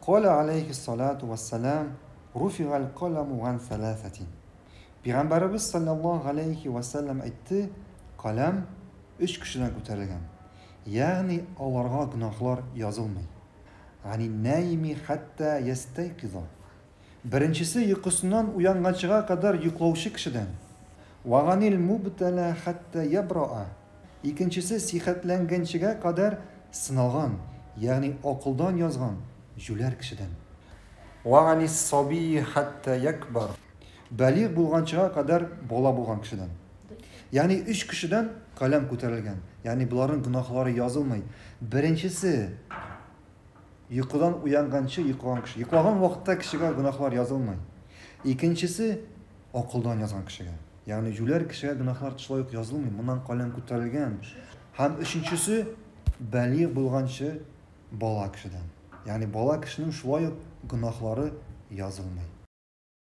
قال عليه الصلاة والسلام رفع القلم عن ثلاثة. Peygamberimiz sallallahu aleyhi ve sellem aytdı, kalem üç kişiden ko'tarilgan. Yani onlarga günahlar yazılmay. Yani neymi hatta yastayqiza. Birincisi uykusundan uyangaçığa kadar yuklovuşu kişiden. Ve ganil mubtala hatta yabra'a. İkincisi sihatlengençiğe kadar sınalgan, yani akıldan yazgan, jüler kişiden. Ve ganis sabi hatta yakbar. Baliq bulgançığa kadar bola bulgan kişiden. Yani üç kişiden kalem ko'tarilgan. Yani bunların günahları yazılmay. Birincisi uykudan uyangancha yıkılan kişi. Yıkılan vakitte kişiye günahlar yazılmay. İkincisi akıldan yazgan kişiye. Yani jüler kişiye günahlar çılayık yazılmay. Bundan kalem ko'tarilgan. Hem üçüncüsü baliq bulgancha bola kişiden. Yani bola kişinin şulayık günahları yazılmay.